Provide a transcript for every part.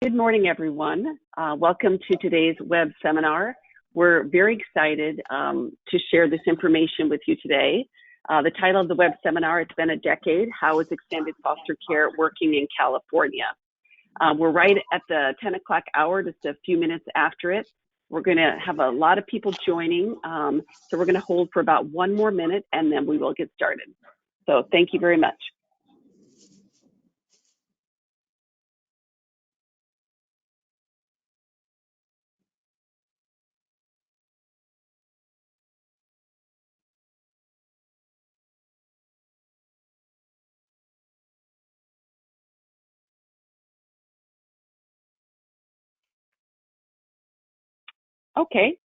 Good morning, everyone. Welcome to today's web seminar. We're very excited to share this information with you today. The title of the web seminar, It's Been a Decade, How is Extended Foster Care Working in California? We're right at the 10 o'clock hour, just a few minutes after it. We're gonna have a lot of people joining, so we're gonna hold for about 1 more minute and then we will get started. So thank you very much. Okay,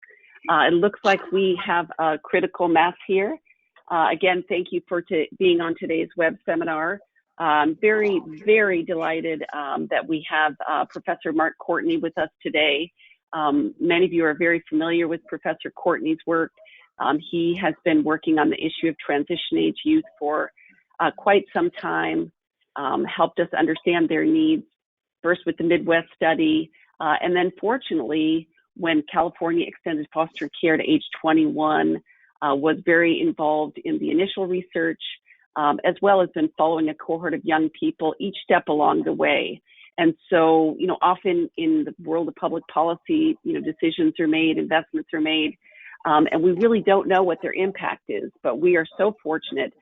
it looks like we have a critical mass here. Again, thank you for being on today's web seminar. I'm very, very delighted that we have Professor Mark Courtney with us today. Many of you are very familiar with Professor Courtney's work. He has been working on the issue of transition age youth for quite some time, helped us understand their needs, first with the Midwest study, and then fortunately, when California extended foster care to age 21, was very involved in the initial research, as well as been following a cohort of young people each step along the way. And so, often in the world of public policy, decisions are made, investments are made, and we really don't know what their impact is. But we are so fortunate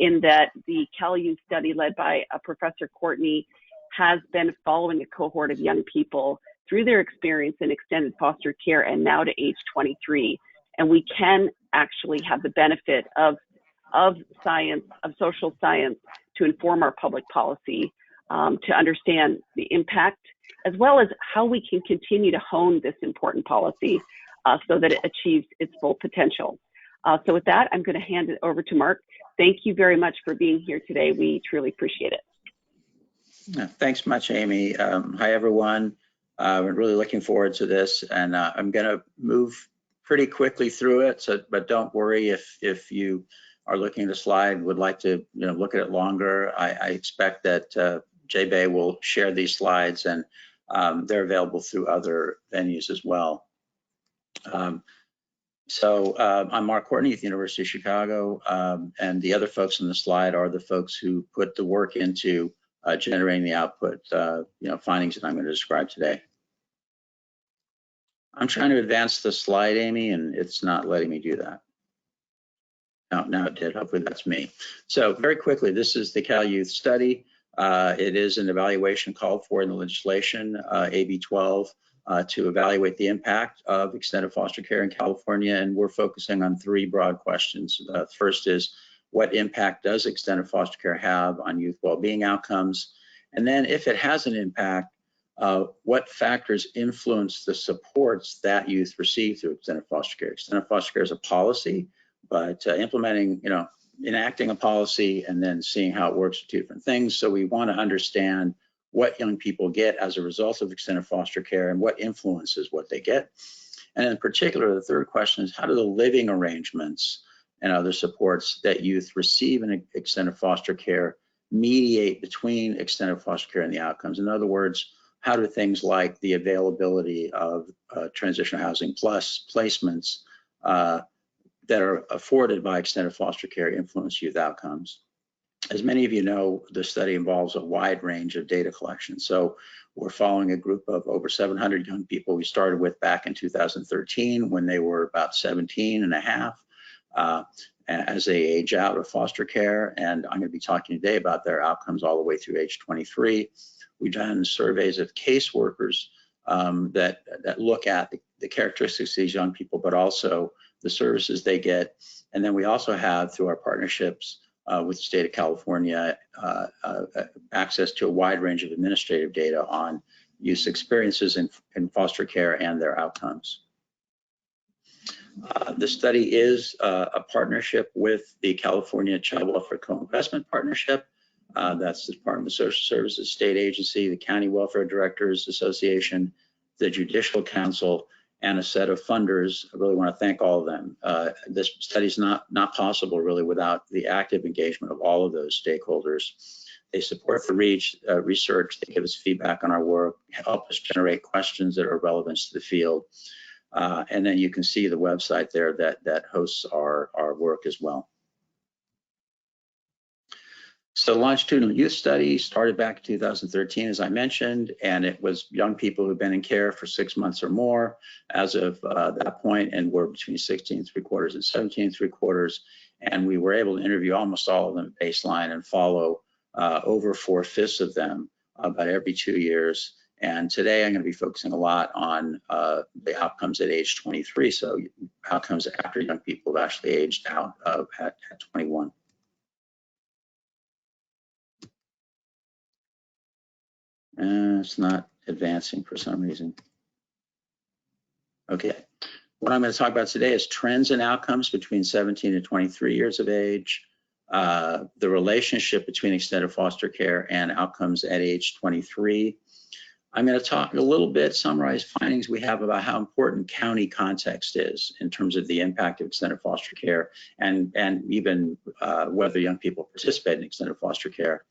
in that the CalYOUTH study led by Professor Courtney has been following a cohort of young people through their experience in extended foster care and now to age 23. And we can actually have the benefit of science, of social science, to inform our public policy, to understand the impact, as well as how we can continue to hone this important policy so that it achieves its full potential. So with that, I'm going to hand it over to Mark. Thank you very much for being here today. We truly appreciate it. Thanks much, Amy. Hi, everyone. We're really looking forward to this, and I'm going to move pretty quickly through it. But don't worry if you are looking at a slide and would like to look at it longer. I expect that J-Bay will share these slides, and they're available through other venues as well. So I'm Mark Courtney at the University of Chicago, and the other folks on the slide are the folks who put the work into generating the output, findings that I'm going to describe today. I'm trying to advance the slide, Amy, and it's not letting me do that. Now it did. Hopefully that's me. So very quickly, this is the CalYouth study. It is an evaluation called for in the legislation, AB 12, to evaluate the impact of extended foster care in California, and we're focusing on 3 broad questions. The first is, what impact does extended foster care have on youth well-being outcomes? And then if it has an impact, what factors influence the supports that youth receive through extended foster care? Extended foster care is a policy, but enacting a policy and then seeing how it works are 2 different things. So we want to understand what young people get as a result of extended foster care and what influences what they get. And in particular, the third question is, how do the living arrangements and other supports that youth receive in extended foster care mediate between extended foster care and the outcomes? In other words, how do things like the availability of transitional housing plus placements that are afforded by extended foster care influence youth outcomes? As many of you know, the study involves a wide range of data collection. So we're following a group of over 700 young people we started with back in 2013 when they were about 17 and a half. As they age out of foster care, and I'm going to be talking today about their outcomes all the way through age 23. We've done surveys of caseworkers that look at the characteristics of these young people, but also the services they get. And then we also have, through our partnerships with the state of California, access to a wide range of administrative data on youth experiences in foster care and their outcomes. The study is a partnership with the California Child Welfare Co-Investment Partnership. That's the Department of Social Services State Agency, the County Welfare Directors Association, the Judicial Council, and a set of funders. I really want to thank all of them. This study is not possible really without the active engagement of all of those stakeholders. They support the research, they give us feedback on our work, help us generate questions that are relevant to the field. And then you can see the website there that hosts our work as well. So the Longitudinal Youth Study started back in 2013, as I mentioned, and it was young people who've been in care for 6 months or more as of that point, and were between 16.75 and 17.75. And we were able to interview almost all of them at baseline and follow over 4/5 of them about every 2 years. And today I'm going to be focusing a lot on the outcomes at age 23, so outcomes after young people have actually aged out at 21. It's not advancing for some reason. Okay, what I'm going to talk about today is trends and outcomes between 17 and 23 years of age, the relationship between extended foster care and outcomes at age 23. I'm going to talk a little bit, summarize findings we have about how important county context is in terms of the impact of extended foster care, and even whether young people participate in extended foster care.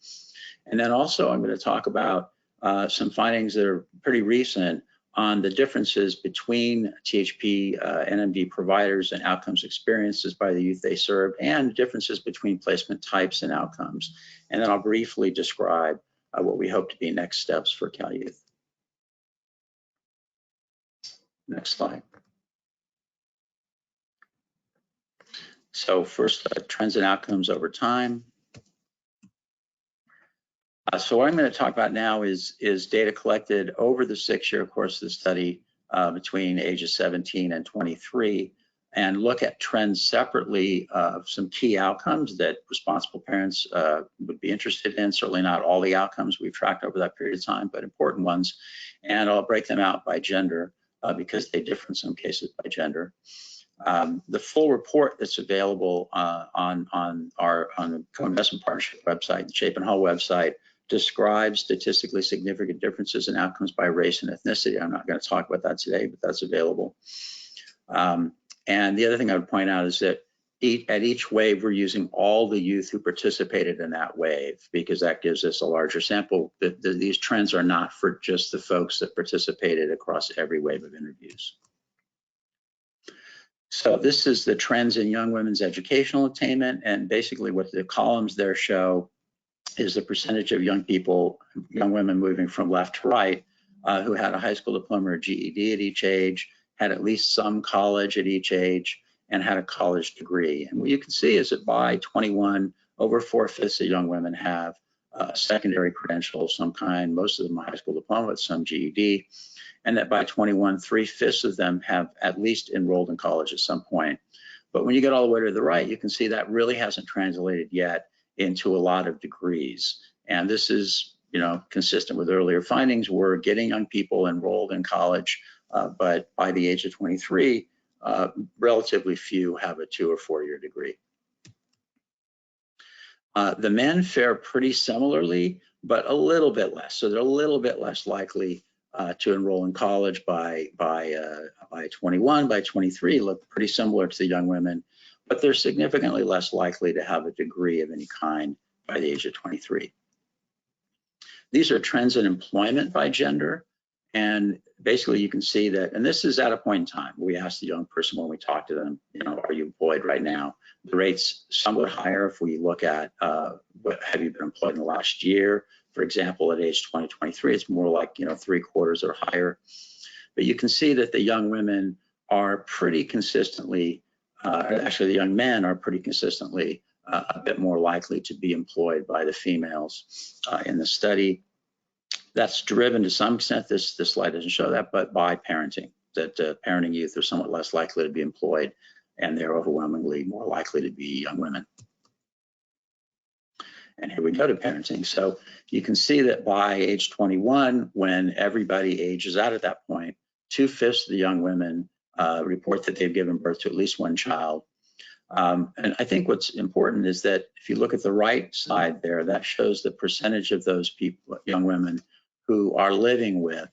And then also I'm going to talk about some findings that are pretty recent on the differences between THP NMD providers and outcomes experiences by the youth they serve, and differences between placement types and outcomes. And then I'll briefly describe what we hope to be next steps for CalYouth. Next slide. So first, trends and outcomes over time. So what I'm going to talk about now is data collected over the 6-year course of the study between ages 17 and 23, and look at trends separately of some key outcomes that responsible parents would be interested in. Certainly not all the outcomes we've tracked over that period of time, but important ones. And I'll break them out by gender because they differ in some cases by gender. The full report that's available on the Co-Investment Partnership website, the Chapin Hall website, describes statistically significant differences in outcomes by race and ethnicity. I'm not going to talk about that today, but that's available. And the other thing I would point out is that at each wave, we're using all the youth who participated in that wave, because that gives us a larger sample. These trends are not for just the folks that participated across every wave of interviews. So this is the trends in young women's educational attainment, and basically what the columns there show is the percentage of young women moving from left to right who had a high school diploma or GED at each age, had at least some college at each age, and had a college degree. And what you can see is that by 21, over 4/5 of young women have secondary credential of some kind, most of them a high school diploma with some GED, and that by 21, 3/5 of them have at least enrolled in college at some point. But when you get all the way to the right, you can see that really hasn't translated yet into a lot of degrees. And this is, consistent with earlier findings. We're getting young people enrolled in college, but by the age of 23, relatively few have a 2 or 4 year degree. The men fare pretty similarly, but a little bit less. So they're a little bit less likely to enroll in college by 21, by 23, look pretty similar to the young women, but they're significantly less likely to have a degree of any kind by the age of 23. These are trends in employment by gender. And basically you can see that, and this is at a point in time. We asked the young person when we talked to them, are you employed right now? The rate's somewhat higher if we look at have you been employed in the last year? For example, at age 20, 23, it's more like, 3/4 or higher. But you can see that the young women are pretty consistently, actually the young men are pretty consistently a bit more likely to be employed by the females in the study. That's driven to some extent, this slide doesn't show that, but by parenting, that parenting youth are somewhat less likely to be employed, and they're overwhelmingly more likely to be young women. And here we go to parenting. So you can see that by age 21, when everybody ages out at that point, 2/5 of the young women report that they've given birth to at least one child. And I think what's important is that if you look at the right side there, that shows the percentage of those people, young women, who are living with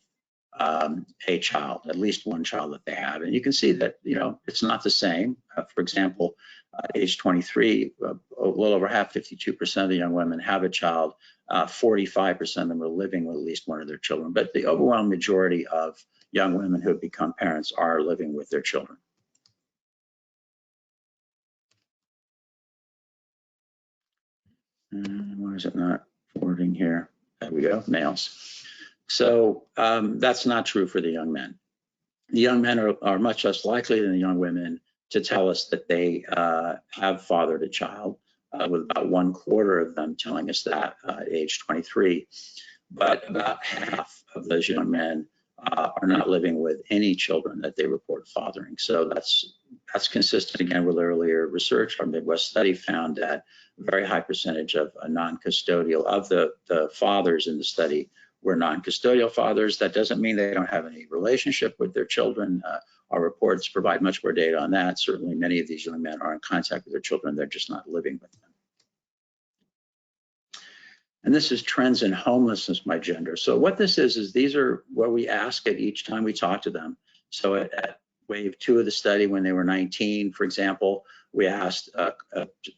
a child, at least one child that they have. And you can see that, it's not the same. For example, At age 23, a little over half, 52% of the young women have a child. 45% of them are living with at least one of their children. But the overwhelming majority of young women who have become parents are living with their children. Why is it not forwarding here? There we go, males. So that's not true for the young men. The young men are much less likely than the young women to tell us that they have fathered a child, with about 1/4 of them telling us that at age 23. But about half of those young men are not living with any children that they report fathering. So that's consistent again with earlier research. Our Midwest study found that a very high percentage of non-custodial of the fathers in the study were non-custodial fathers. That doesn't mean they don't have any relationship with their children. Our reports provide much more data on that. Certainly many of these young men are in contact with their children. They're just not living with them. And this is trends in homelessness by gender. So what this is these are what we ask at each time we talk to them. So at wave 2 of the study, when they were 19, for example, we asked a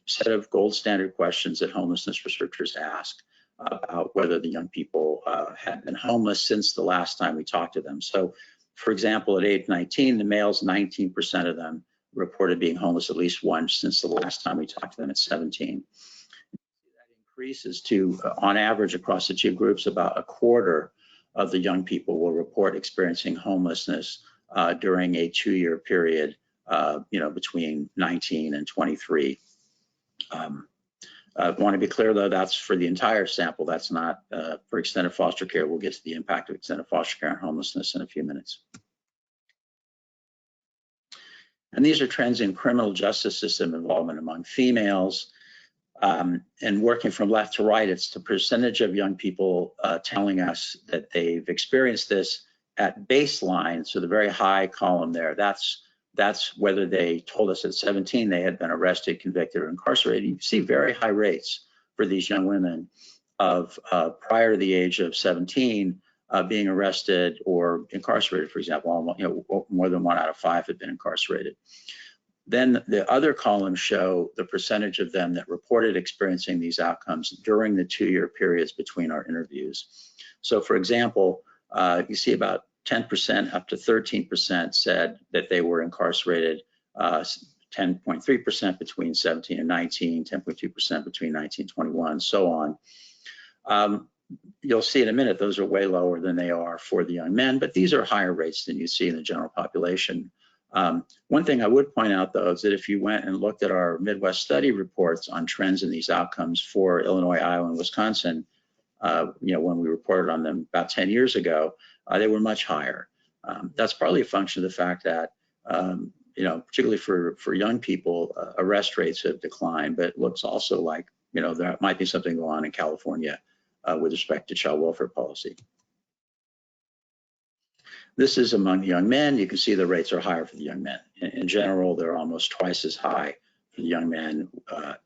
set of gold standard questions that homelessness researchers ask about whether the young people had been homeless since the last time we talked to them. So, for example, at age 19, the males, 19% of them reported being homeless at least once since the last time we talked to them at 17. That increases to, on average, across the two groups, about 1/4 of the young people will report experiencing homelessness during a 2-year period, between 19 and 23. I want to be clear, though, that's for the entire sample. That's not for extended foster care. We'll get to the impact of extended foster care and homelessness in a few minutes. And these are trends in criminal justice system involvement among females. And working from left to right, it's the percentage of young people telling us that they've experienced this at baseline. So the very high column there, that's whether they told us at 17 they had been arrested, convicted, or incarcerated. You see very high rates for these young women of prior to the age of 17 being arrested or incarcerated, for example. More than 1 out of 5 had been incarcerated. Then the other columns show the percentage of them that reported experiencing these outcomes during the 2-year periods between our interviews. So, for example, you see about 10% up to 13% said that they were incarcerated, 10.3% between 17 and 19, 10.2% between 19 and 21, so on. You'll see in a minute, those are way lower than they are for the young men, but these are higher rates than you see in the general population. One thing I would point out, though, is that if you went and looked at our Midwest study reports on trends in these outcomes for Illinois, Iowa, and Wisconsin, when we reported on them about 10 years ago, they were much higher. That's partly a function of the fact that, particularly for young people, arrest rates have declined, but it looks also like, there might be something going on in California with respect to child welfare policy. This is among the young men. You can see the rates are higher for the young men. In general, they're almost twice as high for the young men at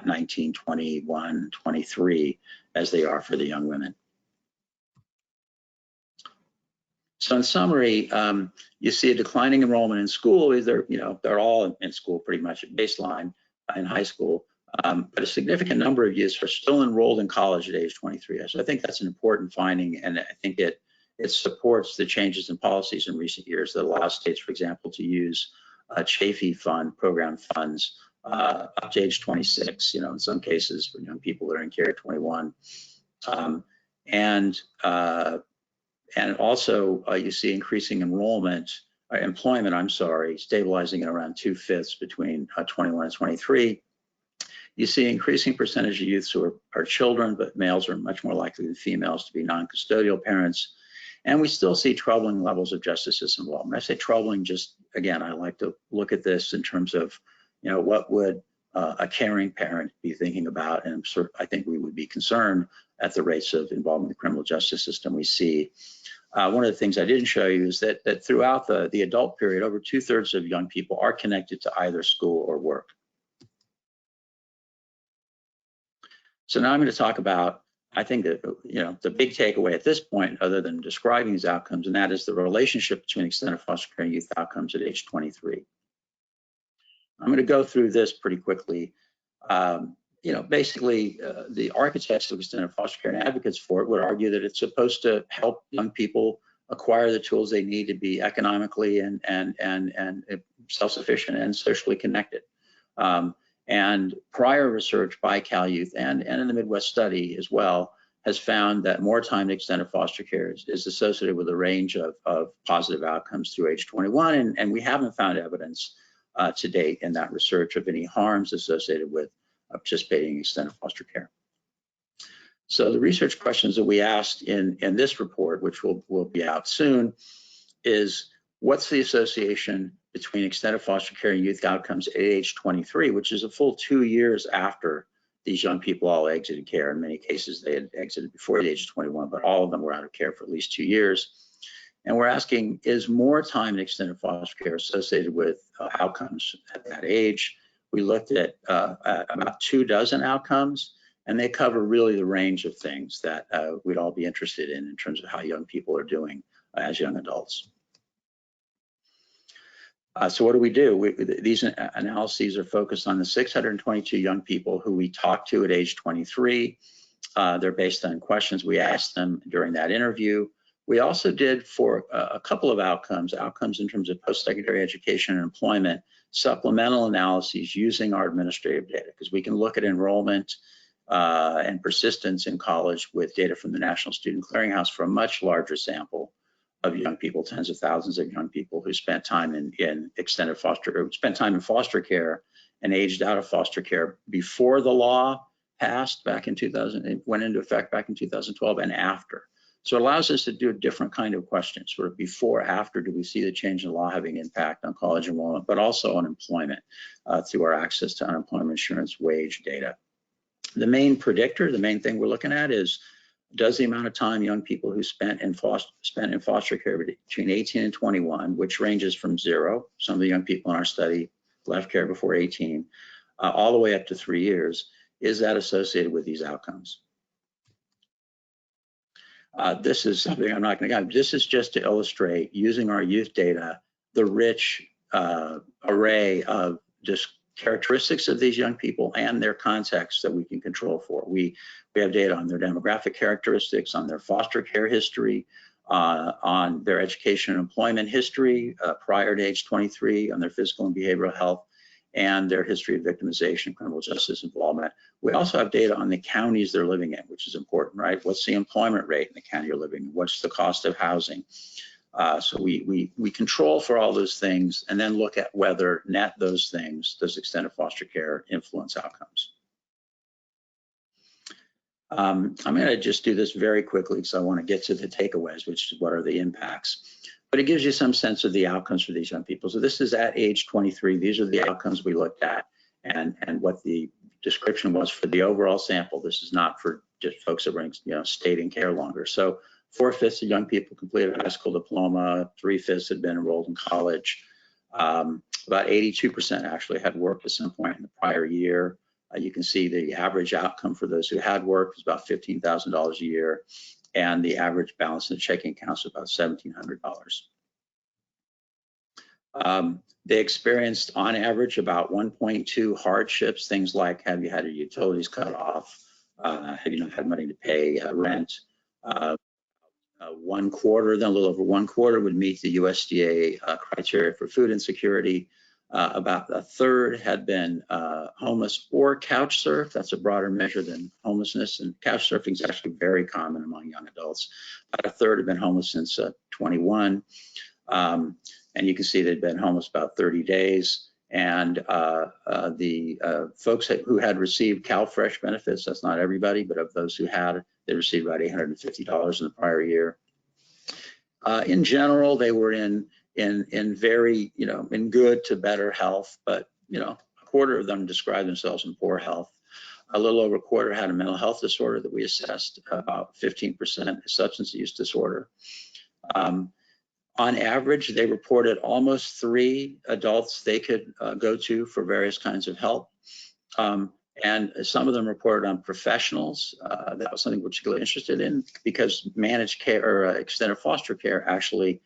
19, 21, 23 as they are for the young women. So in summary, you see a declining enrollment in school. They're all in school pretty much at baseline in high school, but a significant number of youths are still enrolled in college at age 23. So I think that's an important finding, and I think it supports the changes in policies in recent years that allow states, for example, to use Chafee fund program funds up to age 26, in some cases for young people that are in care at 21. And also you see increasing employment, stabilizing at around 2/5 between 21 and 23. You see increasing percentage of youths who are children, but males are much more likely than females to be non-custodial parents. And we still see troubling levels of justice system involvement. I say troubling, just again, I like to look at this in terms of, what would a caring parent be thinking about? And I think we would be concerned at the rates of involvement in the criminal justice system we see. One of the things I didn't show you is that throughout the adult period, over 2/3 of young people are connected to either school or work. So now I'm going to talk about, I think that, the big takeaway at this point, other than describing these outcomes, and that is the relationship between extended foster care and youth outcomes at age 23. I'm going to go through this pretty quickly. Basically, the architects of extended foster care and advocates for it would argue that it's supposed to help young people acquire the tools they need to be economically and self-sufficient and socially connected. And prior research by CalYouth and in the Midwest study as well has found that more time in extended foster care is associated with a range of positive outcomes through age 21, and we haven't found evidence to date in that research of any harms associated with participating in extended foster care. So the research questions that we asked in this report, which will be out soon, is what's the association between extended foster care and youth outcomes at age 23, which is a full 2 years after these young people all exited care. In many cases, they had exited before the age of 21, but all of them were out of care for at least 2 years. And we're asking, is more time in extended foster care associated with outcomes at that age? We looked at about 24 outcomes, and they cover really the range of things that we'd all be interested in terms of how young people are doing as young adults. So what do we do? These analyses are focused on the 622 young people who we talked to at age 23. They're based on questions we asked them during that interview. We also did for a couple of outcomes in terms of post-secondary education and employment, supplemental analyses using our administrative data, because we can look at enrollment and persistence in college with data from the National Student Clearinghouse for a much larger sample of young people, tens of thousands of young people who spent time in extended foster, or spent time in foster care and aged out of foster care before the law passed back in 2000, it went into effect back in 2012, and after. So it allows us to do a different kind of question, sort of before, after, do we see the change in law having impact on college enrollment, but also on employment through our access to unemployment insurance wage data. The main predictor, the main thing we're looking at is, does the amount of time young people who spent in foster care between 18 and 21, which ranges from 0, some of the young people in our study left care before 18, all the way up to 3 years, is that associated with these outcomes? This is something I'm not going to go. This is just to illustrate, using our youth data, the rich array of just characteristics of these young people and their context that we can control for. We have data on their demographic characteristics, on their foster care history, on their education and employment history prior to age 23, on their physical and behavioral health, and their history of victimization, criminal justice involvement. We also have data on the counties they're living in, which is important, right? What's the employment rate in the county you're living in? What's the cost of housing? So we control for all those things and then look at whether net those things, does extended foster care influence outcomes? I'm going to just do this very quickly because I want to get to the takeaways, which is what are the impacts. But it gives you some sense of the outcomes for these young people. So this is at age 23. These are the outcomes we looked at and what the description was for the overall sample. This is not for just folks that were stayed in care longer. So 4/5 of young people completed a high school diploma, 3/5 had been enrolled in college. About 82% actually had worked at some point in the prior year. You can see the average outcome for those who had worked was about $15,000 a year, and the average balance in the checking accounts was about $1,700. They experienced on average about 1.2 hardships, things like, have you had your utilities cut off? Have you not had money to pay rent? 1/4, then a little over 1/4 would meet the USDA criteria for food insecurity. About 1/3 had been homeless or couch surfed. That's a broader measure than homelessness, and couch surfing is actually very common among young adults. About 1/3 had been homeless since 21, and you can see they'd been homeless about 30 days. And the folks who had received CalFresh benefits, that's not everybody, but of those who had, they received about $850 in the prior year. In general, they were in very, in good to better health, but, 1/4 of them described themselves in poor health. A little over 1/4 had a mental health disorder that we assessed, about 15% a substance use disorder. On average, they reported almost 3 adults they could go to for various kinds of help. And some of them reported on professionals. That was something we're particularly interested in, because managed care or extended foster care actually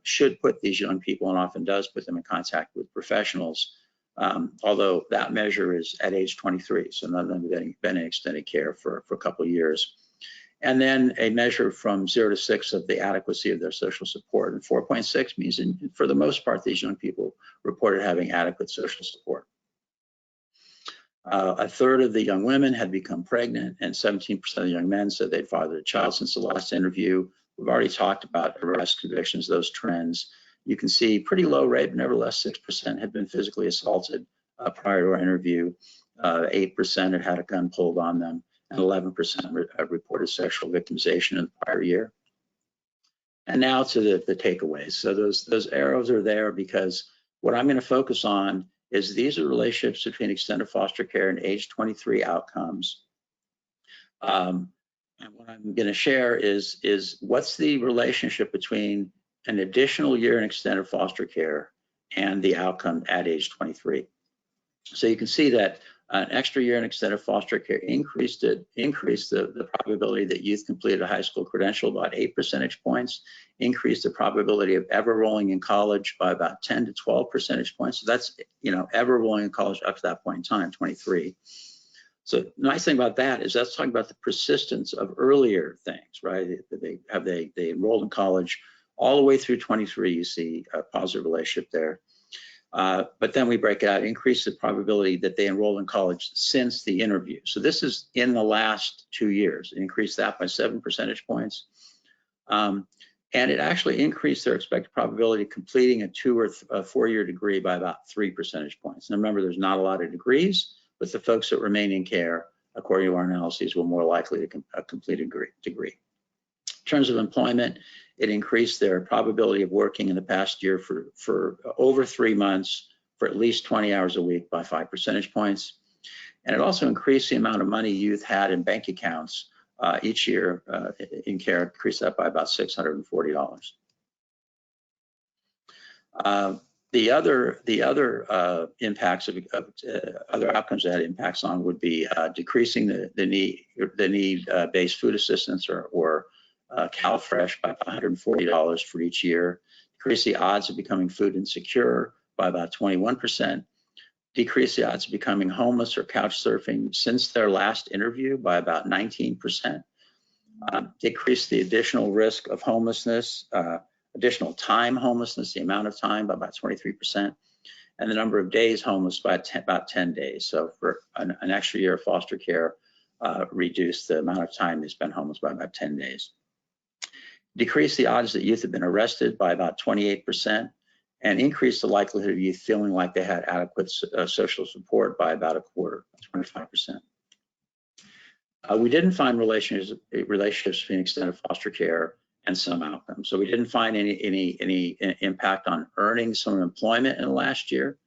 should put these young people, and often does put them, in contact with professionals although that measure is at age 23, so none of them have been in extended care for a couple of years. And then a measure from 0 to 6 of the adequacy of their social support. And 4.6 means, for the most part, these young people reported having adequate social support. A third of the young women had become pregnant, and 17% of the young men said they'd fathered a child since the last interview. We've already talked about arrest, convictions, those trends. You can see pretty low rate, but nevertheless 6% had been physically assaulted prior to our interview. 8% had had a gun pulled on them, and 11% reported sexual victimization in the prior year. And now to the takeaways. So those arrows are there because what I'm going to focus on is these are relationships between extended foster care and age 23 outcomes. And what I'm going to share is what's the relationship between an additional year in extended foster care and the outcome at age 23. So you can see that an extra year in extended foster care increased the probability that youth completed a high school credential about 8 percentage points, increased the probability of ever rolling in college by about 10 to 12 percentage points. So that's, ever rolling in college up to that point in time, 23. So the nice thing about that is that's talking about the persistence of earlier things, right? They enrolled in college all the way through 23. You see a positive relationship there. But then we break out, increase the probability that they enroll in college since the interview. So this is in the last 2 years, increased that by 7 percentage points. And it actually increased their expected probability of completing a 2 or 4 year degree by about 3 percentage points. Now remember, there's not a lot of degrees, but the folks that remain in care, according to our analyses, were more likely to complete a degree. In terms of employment, it increased their probability of working in the past year for over 3 months for at least 20 hours a week by 5 percentage points. And it also increased the amount of money youth had in bank accounts each year in care, increased that by about $640. The other impacts of other outcomes that had impacts on would be decreasing the need-based food assistance or CalFresh by $140 for each year, decrease the odds of becoming food insecure by about 21%, decrease the odds of becoming homeless or couch surfing since their last interview by about 19%, decrease the additional risk of homelessness, additional time homelessness, the amount of time by about 23%, and the number of days homeless by about 10 days. So for an extra year of foster care, reduced the amount of time they spent homeless by about 10 days. Decrease the odds that youth have been arrested by about 28%, and increase the likelihood of youth feeling like they had adequate social support by about a quarter, 25%. We didn't find relationships between extended foster care and some outcomes. So we didn't find any impact on earnings from employment in the last year.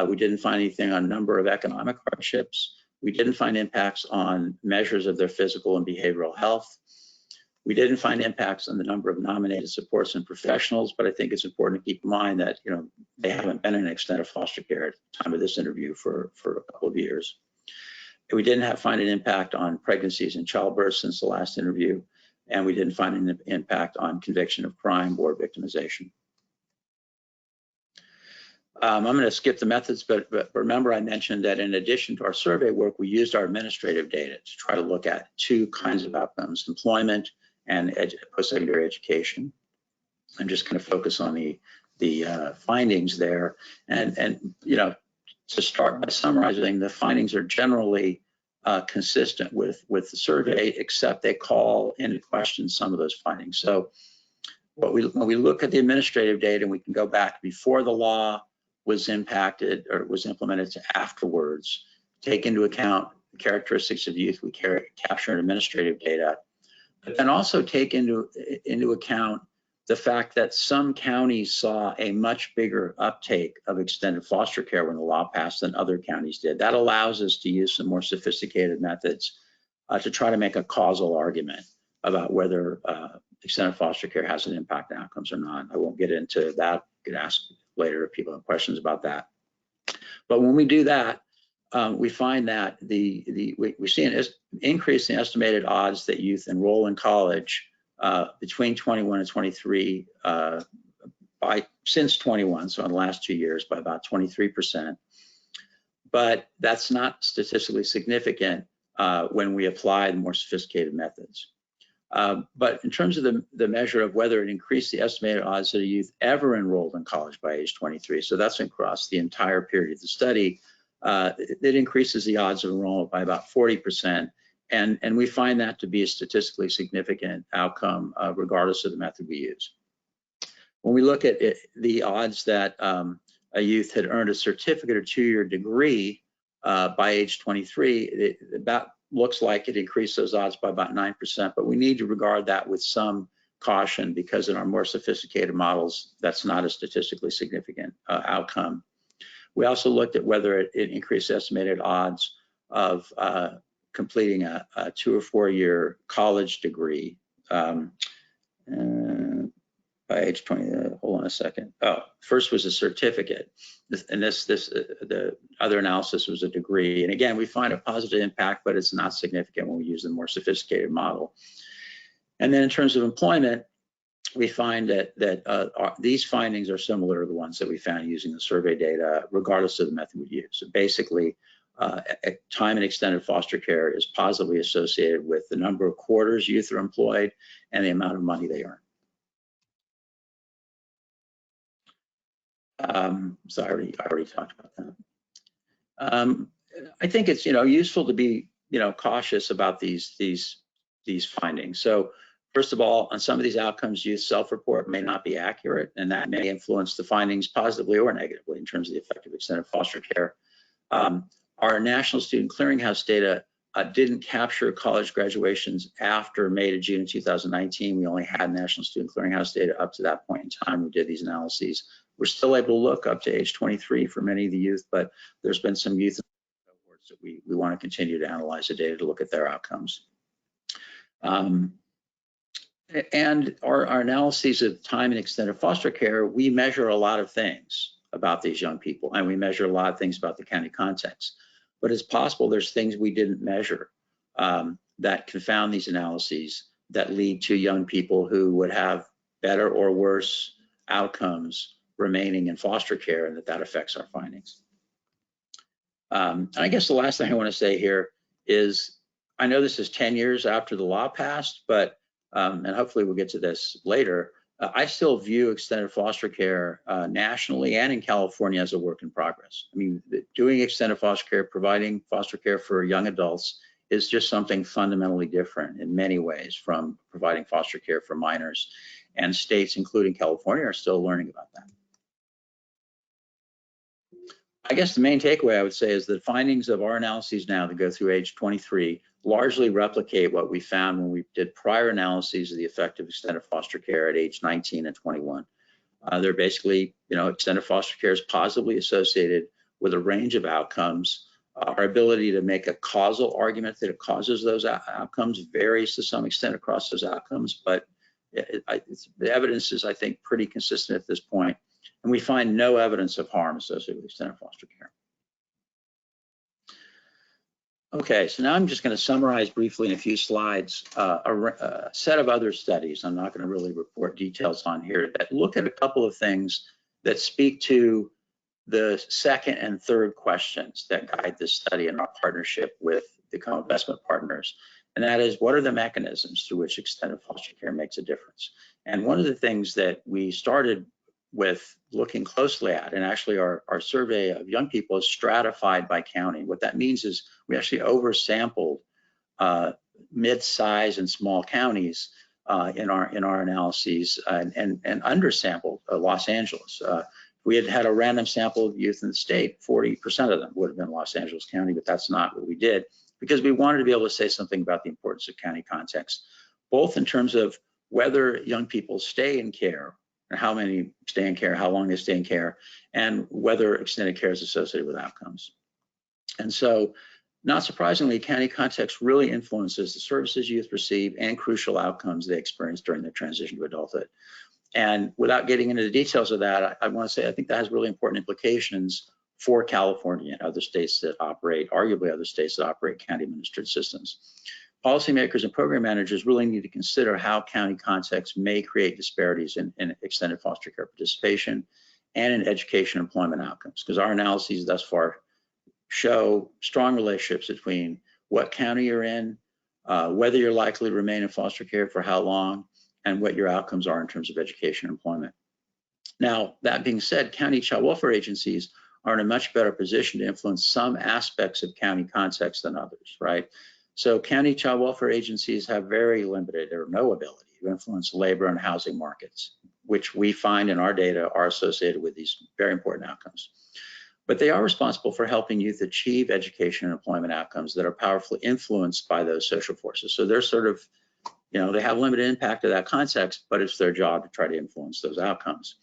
We didn't find anything on number of economic hardships. We didn't find impacts on measures of their physical and behavioral health. We didn't find impacts on the number of nominated supports and professionals, but I think it's important to keep in mind that they haven't been in extended foster care at the time of this interview for a couple of years. We didn't find an impact on pregnancies and childbirth since the last interview, and we didn't find an impact on conviction of crime or victimization. I'm going to skip the methods, but remember I mentioned that in addition to our survey work, we used our administrative data to try to look at 2 kinds of outcomes, employment and post-secondary education. I'm just going to focus on the findings there. And to start by summarizing, the findings are generally consistent with the survey, except they call into question some of those findings. So when we look at the administrative data, and we can go back before the law was impacted or was implemented to afterwards, take into account the characteristics of youth we capture in administrative data, but then also take into account the fact that some counties saw a much bigger uptake of extended foster care when the law passed than other counties did. That allows us to use some more sophisticated methods to try to make a causal argument about whether extended foster care has an impact on outcomes or not. I won't get into that. You can ask later if people have questions about that. But when we do that, we find that we see an increase in estimated odds that youth enroll in college between 21 and 23 since 21, so in the last 2 years by about 23%. but that's not statistically significant when we apply the more sophisticated methods. But in terms of the measure of whether it increased the estimated odds that a youth ever enrolled in college by age 23, so that's across the entire period of the study, it increases the odds of enrollment by about 40%. And we find that to be a statistically significant outcome, regardless of the method we use. When we look at the odds that a youth had earned a certificate or two-year degree by age 23, it about looks like it increased those odds by about 9%, but we need to regard that with some caution because in our more sophisticated models, that's not a statistically significant outcome. We also looked at whether it increased estimated odds of completing a 2 or 4 year college degree by age 20. Hold on a second. Oh, first was a certificate, and the other analysis was a degree. And again, we find a positive impact, but it's not significant when we use the more sophisticated model. And then in terms of employment, we find that these findings are similar to the ones that we found using the survey data, regardless of the method we use. So basically, time in extended foster care is positively associated with the number of quarters youth are employed and the amount of money they earn. So I already talked about that. I think it's useful to be cautious about these findings. So first of all, on some of these outcomes, youth self-report may not be accurate, and that may influence the findings positively or negatively in terms of the effect of extended foster care. Our National Student Clearinghouse data didn't capture college graduations after May to June 2019. We only had National Student Clearinghouse data up to that point in time. We did these analyses. We're still able to look up to age 23 for many of the youth, but there's been some youth cohorts that we want to continue to analyze the data to look at their outcomes. And our analyses of time in extended foster care, we measure a lot of things about these young people, and we measure a lot of things about the county context. But it's possible there's things we didn't measure that confound these analyses that lead to young people who would have better or worse outcomes remaining in foster care, and that affects our findings. I guess the last thing I want to say here is, I know this is 10 years after the law passed, but, and hopefully we'll get to this later, I still view extended foster care nationally and in California as a work in progress. I mean, doing extended foster care, providing foster care for young adults is just something fundamentally different in many ways from providing foster care for minors, and states, including California, are still learning about that. I guess the main takeaway I would say is that findings of our analyses now that go through age 23 largely replicate what we found when we did prior analyses of the effect of extended foster care at age 19 and 21. They're basically, extended foster care is positively associated with a range of outcomes. Our ability to make a causal argument that it causes those outcomes varies to some extent across those outcomes, but the evidence is, I think, pretty consistent at this point. And we find no evidence of harm associated with extended foster care. Okay, so now I'm just going to summarize briefly in a few slides a set of other studies I'm not going to really report details on here that look at a couple of things that speak to the second and third questions that guide this study in our partnership with the co-investment partners. And that is, what are the mechanisms through which extended foster care makes a difference? And one of the things that we started with looking closely at, and actually our survey of young people is stratified by county. What that means is we actually oversampled mid-size and small counties in our analyses, and undersampled Los Angeles. We had a random sample of youth in the state. 40% of them would have been Los Angeles County, but that's not what we did, because we wanted to be able to say something about the importance of county context, both in terms of whether young people stay in care, and how many stay in care, how long they stay in care, and whether extended care is associated with outcomes. And so, not surprisingly, county context really influences the services youth receive and crucial outcomes they experience during their transition to adulthood. And without getting into the details of that, I want to say I think that has really important implications for California and other states that operate, arguably other states that operate county administered systems. Policymakers and program managers really need to consider how county context may create disparities in extended foster care participation and in education employment outcomes, because our analyses thus far show strong relationships between what county you're in, whether you're likely to remain in foster care for how long, and what your outcomes are in terms of education and employment. Now, that being said, county child welfare agencies are in a much better position to influence some aspects of county context than others, right? So county child welfare agencies have very limited or no ability to influence labor and housing markets, which we find in our data are associated with these very important outcomes. But they are responsible for helping youth achieve education and employment outcomes that are powerfully influenced by those social forces. So they're sort of, they have limited impact to that context, but it's their job to try to influence those outcomes.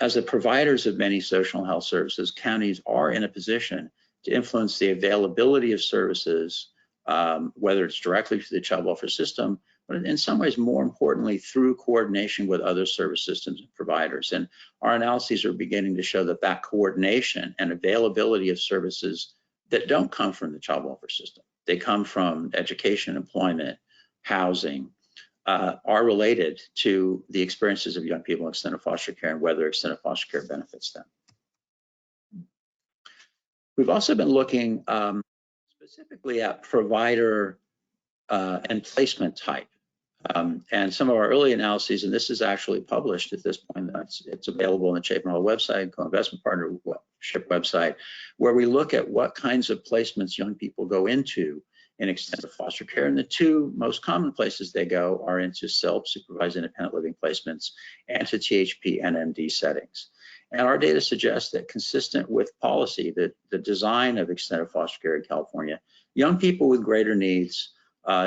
As the providers of many social and health services, counties are in a position to influence the availability of services, whether it's directly through the child welfare system, but in some ways, more importantly, through coordination with other service systems and providers. And our analyses are beginning to show that that coordination and availability of services that don't come from the child welfare system, they come from education, employment, housing, are related to the experiences of young people in extended foster care and whether extended foster care benefits them. We've also been looking specifically at provider and placement type. And some of our early analyses, and this is actually published at this point, it's available on the Chapin Hall website, co-investment partnership website, where we look at what kinds of placements young people go into in extended foster care. And the two most common places they go are into self-supervised independent living placements and to THP NMD settings. And our data suggests that consistent with policy, that the design of extended foster care in California, young people with greater needs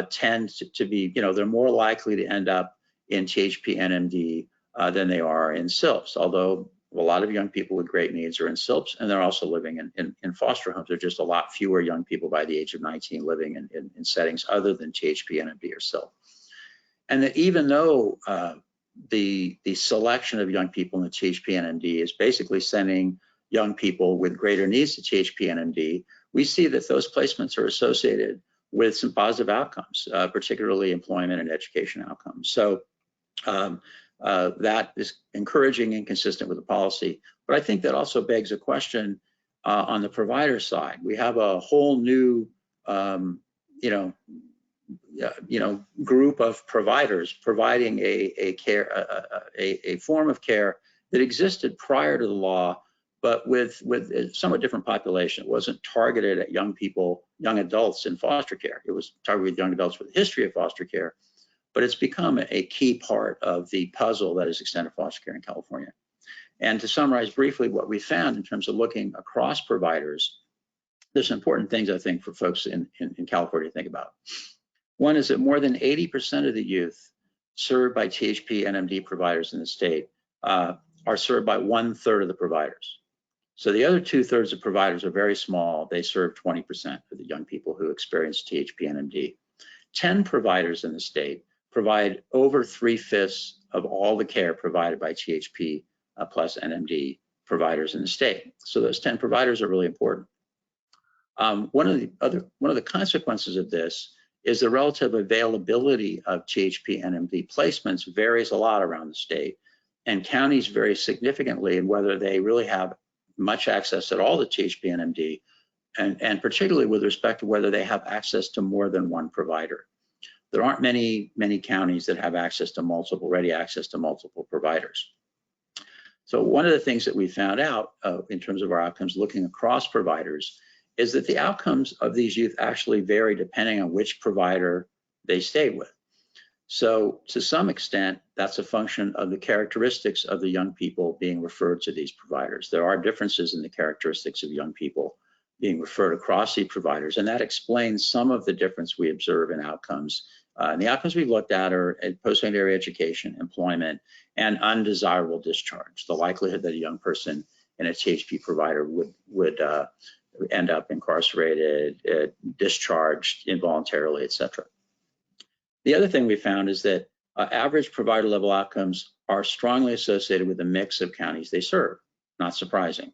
tend to be, they're more likely to end up in THP NMD than they are in SILPs, although a lot of young people with great needs are in SILPs, and they're also living in foster homes. There are just a lot fewer young people by the age of 19 living in settings other than THP NMD or SILP. And that even though the selection of young people in the THP NMD is basically sending young people with greater needs to THP NMD, we see that those placements are associated with some positive outcomes, particularly employment and education outcomes. So that is encouraging and consistent with the policy. But I think that also begs a question on the provider side. We have a whole new, group of providers providing a form of care that existed prior to the law, but with a somewhat different population. It wasn't targeted at young people, young adults in foster care. It was targeted at young adults with a history of foster care, but it's become a key part of the puzzle that is extended foster care in California. And to summarize briefly what we found in terms of looking across providers, there's important things I think for folks in California to think about. One is that more than 80% of the youth served by THP NMD providers in the state are served by 1/3 of the providers. So the other 2/3 of providers are very small. They serve 20% of the young people who experience THP NMD. 10 providers in the state provide over 3/5 of all the care provided by THP plus NMD providers in the state. So those 10 providers are really important. One of the consequences of this is the relative availability of THP NMD placements varies a lot around the state, and counties vary significantly in whether they really have much access at all to THP NMD, and particularly with respect to whether they have access to more than one provider. There aren't many counties that have ready access to multiple providers. So one of the things that we found out in terms of our outcomes looking across providers is that the outcomes of these youth actually vary depending on which provider they stay with. So to some extent, that's a function of the characteristics of the young people being referred to these providers. There are differences in the characteristics of young people being referred across these providers, and that explains some of the difference we observe in outcomes. And the outcomes we've looked at are post-secondary education, employment, and undesirable discharge, the likelihood that a young person in a THP provider would end up incarcerated, discharged involuntarily, et cetera. The other thing we found is that average provider level outcomes are strongly associated with the mix of counties they serve. Not surprising.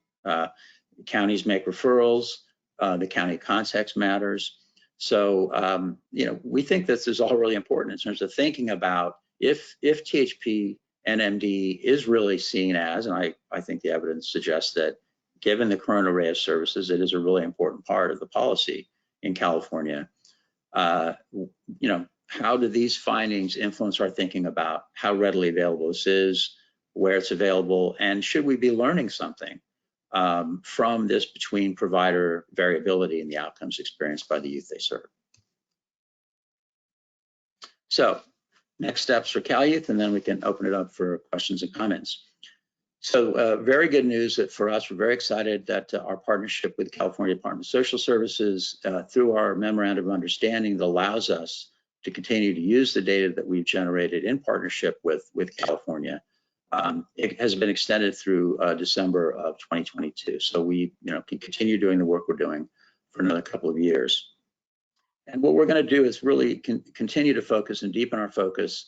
Counties make referrals, the county context matters. So, we think this is all really important in terms of thinking about if THP NMD is really seen as, and I think the evidence suggests that given the current array of services, it is a really important part of the policy in California. How do these findings influence our thinking about how readily available this is, where it's available, and should we be learning something from this between provider variability in the outcomes experienced by the youth they serve? So next steps for CalYouth, and then we can open it up for questions and comments. So very good news that for us, we're very excited that our partnership with California Department of Social Services through our memorandum of understanding that allows us to continue to use the data that we've generated in partnership with California. It has been extended through December of 2022. So we can continue doing the work we're doing for another couple of years. And what we're going to do is really continue to focus and deepen our focus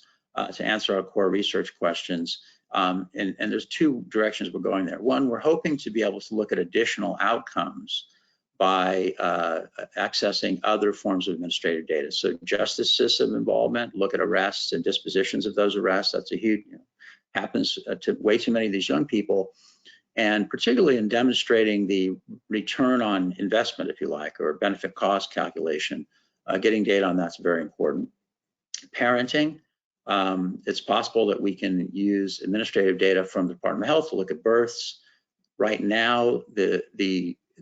to answer our core research questions. And there's two directions we're going there. One, we're hoping to be able to look at additional outcomes by accessing other forms of administrative data. So justice system involvement, look at arrests and dispositions of those arrests. That's a huge, happens to way too many of these young people. And particularly in demonstrating the return on investment, if you like, or benefit cost calculation, getting data on that's very important. Parenting, it's possible that we can use administrative data from the Department of Health to look at births. Right now, the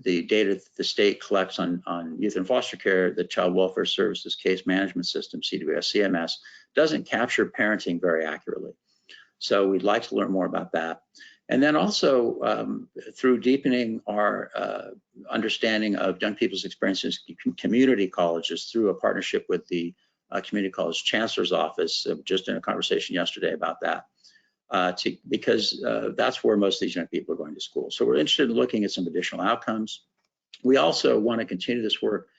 data that the state collects on youth and foster care, the Child Welfare Services Case Management System, CWS-CMS, doesn't capture parenting very accurately. So we'd like to learn more about that. And then also through deepening our understanding of young people's experiences in community colleges through a partnership with the Community College Chancellor's Office, just in a conversation yesterday about that, because that's where most of these young people are going to school. So we're interested in looking at some additional outcomes. We also want to continue this work,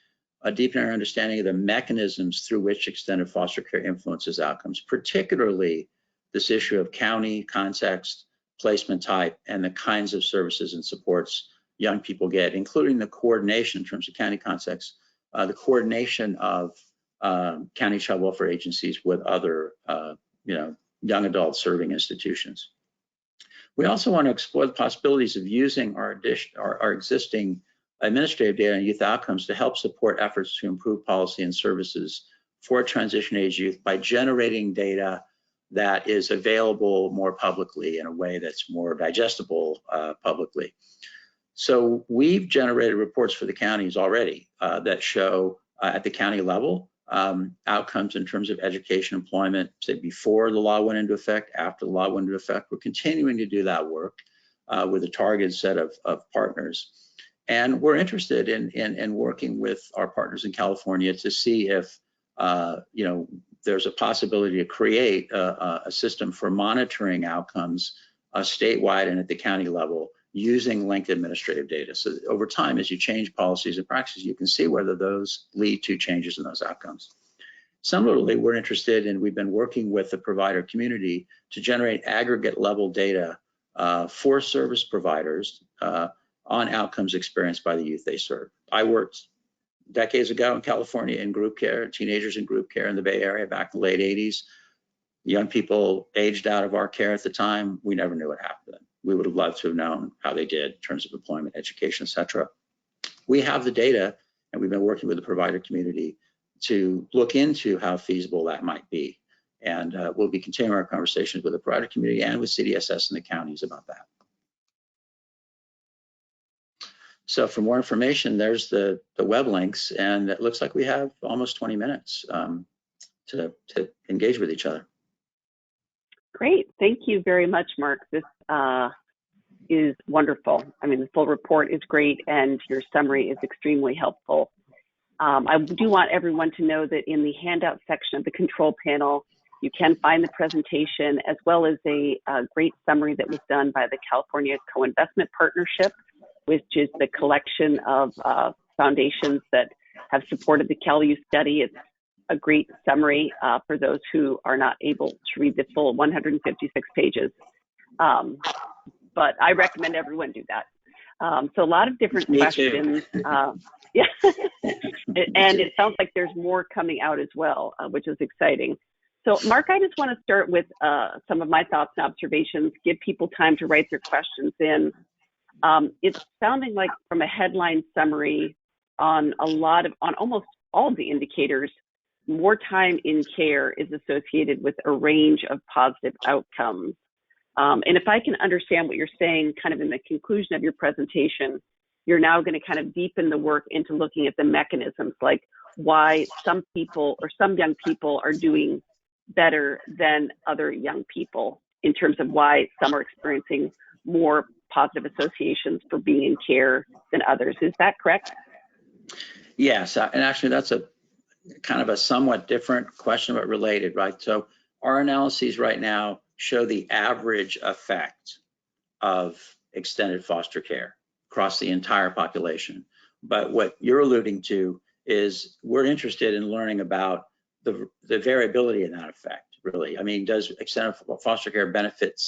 deepening our understanding of the mechanisms through which extended foster care influences outcomes, particularly this issue of county context, placement type, and the kinds of services and supports young people get, including the coordination in terms of county context, the coordination of county child welfare agencies with other, young adult serving institutions. We also want to explore the possibilities of using our existing administrative data and youth outcomes to help support efforts to improve policy and services for transition age youth by generating data that is available more publicly in a way that's more digestible publicly. So we've generated reports for the counties already that show at the county level outcomes in terms of education, employment, say before the law went into effect, after the law went into effect. We're continuing to do that work with a targeted set of partners. And we're interested in working with our partners in California to see if, there's a possibility to create a system for monitoring outcomes statewide and at the county level using linked administrative data. So over time, as you change policies and practices, you can see whether those lead to changes in those outcomes. Similarly, we're interested in, we've been working with the provider community to generate aggregate level data for service providers on outcomes experienced by the youth they serve. I worked decades ago in California in group care, teenagers in group care in the Bay Area back in the late 80s. Young people aged out of our care at the time. We never knew what happened to them. We would have loved to have known how they did in terms of employment, education, et cetera. We have the data, and we've been working with the provider community to look into how feasible that might be. And we'll be continuing our conversations with the provider community and with CDSS and the counties about that. So for more information, there's the web links, and it looks like we have almost 20 minutes to engage with each other. Great, thank you very much, Mark. This is wonderful. I mean, the full report is great, and your summary is extremely helpful. I do want everyone to know that in the handout section of the control panel, you can find the presentation as well as a great summary that was done by the California Co-Investment Partnership, which is the collection of foundations that have supported the CalYouth study. It's a great summary for those who are not able to read the full 156 pages. But I recommend everyone do that. So a lot of different questions. Yeah, and it sounds like there's more coming out as well, which is exciting. So Mark, I just want to start with some of my thoughts and observations, give people time to write their questions in. It's sounding like from a headline summary on almost all of the indicators, more time in care is associated with a range of positive outcomes. And if I can understand what you're saying kind of in the conclusion of your presentation, you're now going to kind of deepen the work into looking at the mechanisms, like why some people or some young people are doing better than other young people in terms of why some are experiencing more positive associations for being in care than others. Is that correct? Yes, and actually that's a kind of a somewhat different question, but related, right? So our analyses right now show the average effect of extended foster care across the entire population. But what you're alluding to is we're interested in learning about the variability in that effect, really. I mean, does extended foster care benefit,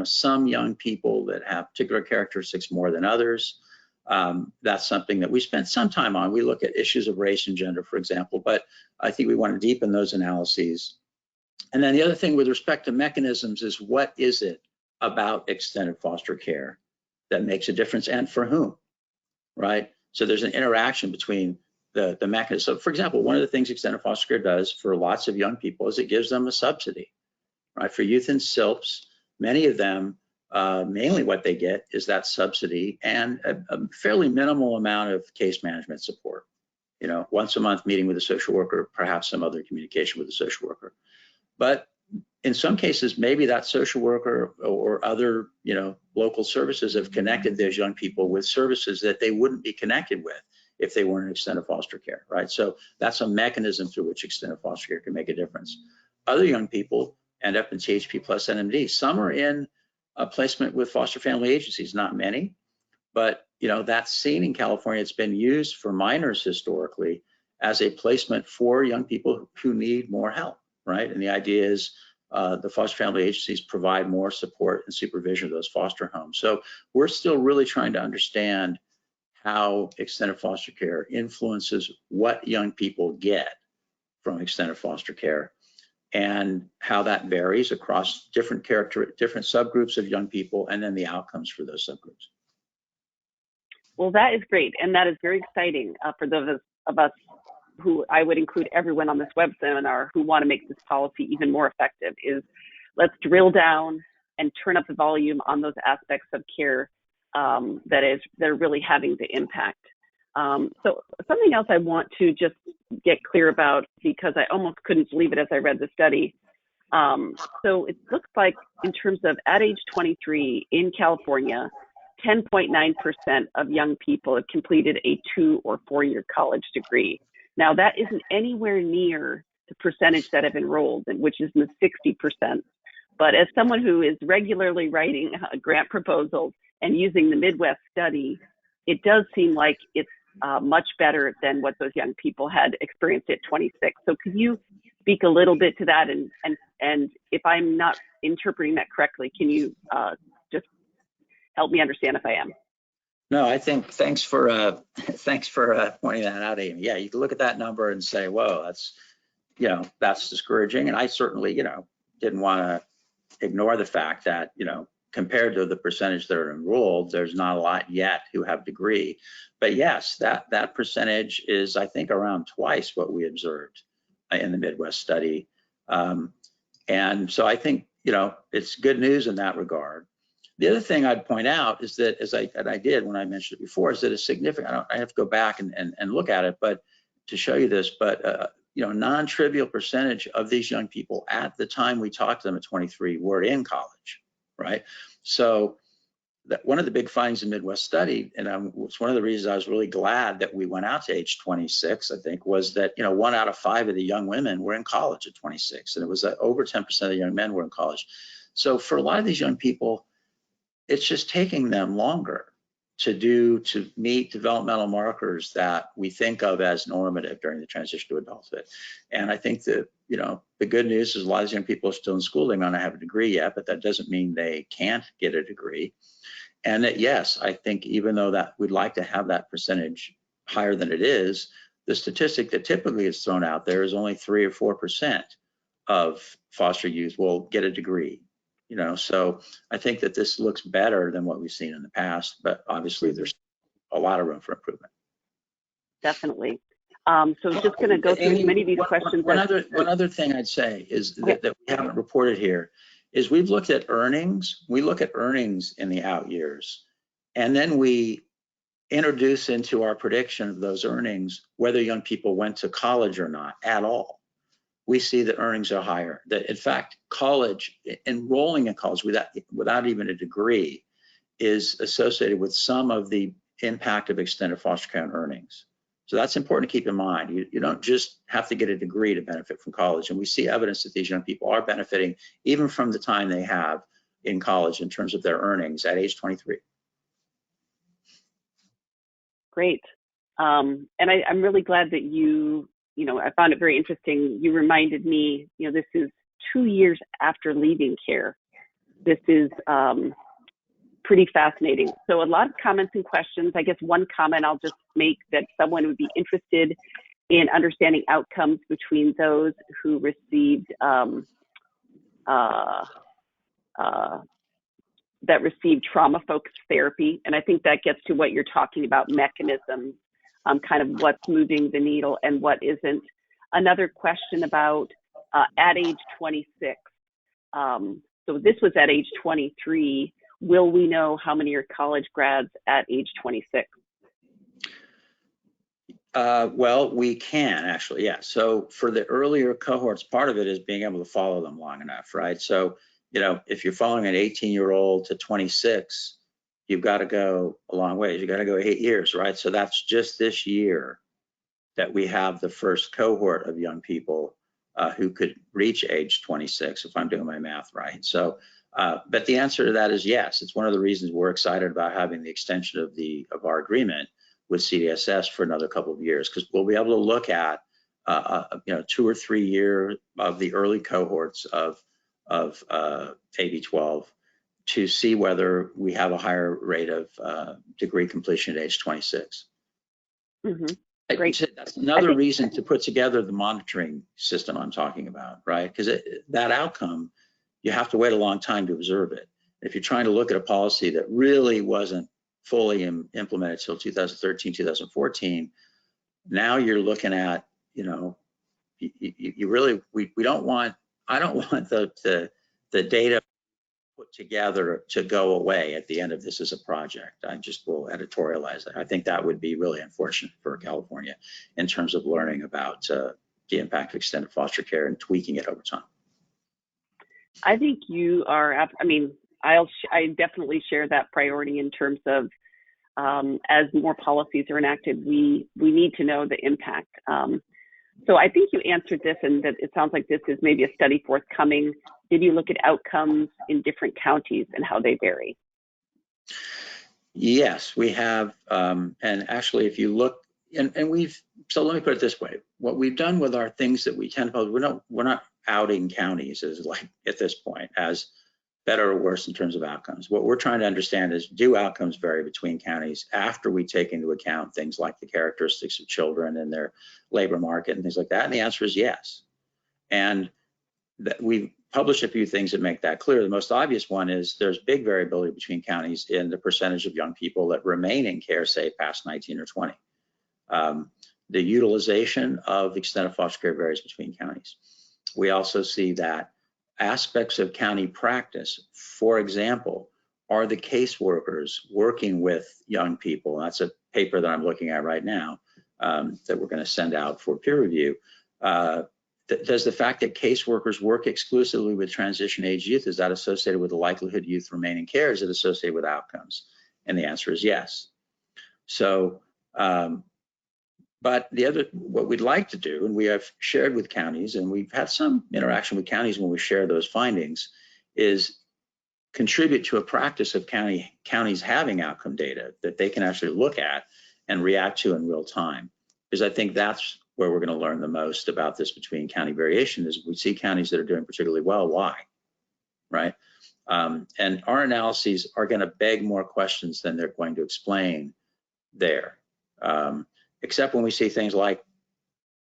some young people that have particular characteristics more than others? That's something that we spent some time on. We look at issues of race and gender, for example, but I think we want to deepen those analyses. And then the other thing with respect to mechanisms is, what is it about extended foster care that makes a difference, and for whom, right? So there's an interaction between the mechanism. So for example, one of the things extended foster care does for lots of young people is it gives them a subsidy, right? For youth in SILPs, many of them, mainly what they get is that subsidy and a fairly minimal amount of case management support. Once a month meeting with a social worker, perhaps some other communication with a social worker. But in some cases, maybe that social worker or other, local services have connected those young people with services that they wouldn't be connected with if they weren't in extended foster care, right? So that's a mechanism through which extended foster care can make a difference. Other young people end up in CHP plus NMD. Some are in a placement with foster family agencies, not many, but that's seen in California. It's been used for minors historically as a placement for young people who need more help, right? And the idea is the foster family agencies provide more support and supervision of those foster homes. So we're still really trying to understand how extended foster care influences what young people get from extended foster care, and how that varies across different subgroups of young people, and then the outcomes for those subgroups. Well, that is great, and that is very exciting for those of us who, I would include everyone on this web seminar, who want to make this policy even more effective. Is let's drill down and turn up the volume on those aspects of care that are really having the impact. So something else I want to just get clear about, because I almost couldn't believe it as I read the study. So it looks like in terms of at age 23 in California, 10.9% of young people have completed a 2 or 4 year college degree. Now that isn't anywhere near the percentage that have enrolled, which is in the 60%. But as someone who is regularly writing grant proposals and using the Midwest study, it does seem like it's much better than what those young people had experienced at 26. So could you speak a little bit to that? And if I'm not interpreting that correctly, can you just help me understand if I am? No, I think thanks for pointing that out, Amy. Yeah, you can look at that number and say, whoa, that's discouraging. And I certainly, didn't want to ignore the fact that, compared to the percentage that are enrolled, there's not a lot yet who have degree. But yes, that percentage is, I think, around twice what we observed in the Midwest study. And so I think, it's good news in that regard. The other thing I'd point out is that, as I did when I mentioned it before, is that it's significant. I have to go back and look at it, but to show you this, but non-trivial percentage of these young people at the time we talked to them at 23 were in college, right? So that one of the big findings in the Midwest study, and it's one of the reasons I was really glad that we went out to age 26, I think, was that 1 out of 5 of the young women were in college at 26, and it was over 10% of the young men were in college. So for a lot of these young people, it's just taking them longer to meet developmental markers that we think of as normative during the transition to adulthood. And I think that, the good news is a lot of young people are still in school. They may not have a degree yet, but that doesn't mean they can't get a degree. And that, yes, I think even though that we'd like to have that percentage higher than it is, the statistic that typically is thrown out there is only 3 or 4% of foster youth will get a degree. you know, so I think that this looks better than what we've seen in the past, but obviously there's a lot of room for improvement. Definitely. So just going to go through as many of these questions. One other thing I'd say is that we haven't reported here is we've looked at earnings. We look at earnings in the out years, and then we introduce into our prediction of those earnings whether young people went to college or not at all. We see that earnings are higher. That in fact, college, enrolling in college without even a degree is associated with some of the impact of extended foster care on earnings. So that's important to keep in mind. You don't just have to get a degree to benefit from college. And we see evidence that these young people are benefiting even from the time they have in college in terms of their earnings at age 23. Great. And I'm really glad that you know, I found it very interesting. You reminded me, you know, this is 2 years after leaving care. This is pretty fascinating. So a lot of comments and questions. I guess one comment I'll just make, that someone would be interested in understanding outcomes between those who received trauma-focused therapy. And I think that gets to what you're talking about, mechanisms, kind of what's moving the needle and what isn't. Another question about at age 26. So this was at age 23. Will we know how many are college grads at age 26? Well, we can actually, yeah. So for the earlier cohorts, part of it is being able to follow them long enough, right? So, you know, if you're following an 18-year-old to 26, you've got to go a long ways. You got to go 8 years, right? So that's just this year that we have the first cohort of young people who could reach age 26, if I'm doing my math right. So, but the answer to that is yes. It's one of the reasons we're excited about having the extension of our agreement with CDSS for another couple of years, because we'll be able to look at you know, 2 or 3 years of the early cohorts of AB 12 to see whether we have a higher rate of degree completion at age 26. Mm-hmm. Great. That's another reason to put together the monitoring system I'm talking about, right? Because that outcome, you have to wait a long time to observe it. If you're trying to look at a policy that really wasn't fully implemented till 2013, 2014, now you're looking at, you know, you really, we don't want, I don't want the data put together to go away at the end of this as a project. I just will editorialize that. I think that would be really unfortunate for California in terms of learning about the impact of extended foster care and tweaking it over time. I think you are, I mean, I definitely share that priority in terms of as more policies are enacted, we need to know the impact. So I think you answered this, and that it sounds like this is maybe a study forthcoming. Did you look at outcomes in different counties and how they vary? Yes, we have. And actually, if you look, and so let me put it this way. What we've done with our things that we tend to publish, we're not outing counties as like at this point as better or worse in terms of outcomes. What we're trying to understand is, do outcomes vary between counties after we take into account things like the characteristics of children and their labor market and things like that? And the answer is yes. And we published a few things that make that clear. The most obvious one is there's big variability between counties in the percentage of young people that remain in care, say, past 19 or 20. The utilization of extended foster care varies between counties. We also see that aspects of county practice, for example, are the caseworkers working with young people. That's a paper that I'm looking at right now that we're going to send out for peer review. Does the fact that caseworkers work exclusively with transition age youth, is that associated with the likelihood youth remain in care? Is it associated with outcomes? And the answer is yes. So, but what we'd like to do, and we have shared with counties, and we've had some interaction with counties when we share those findings, is contribute to a practice of counties having outcome data that they can actually look at and react to in real time. Because I think that's where we're going to learn the most about this between county variation, is we see counties that are doing particularly well. Why? Right? And our analyses are going to beg more questions than they're going to explain there. Except when we see things like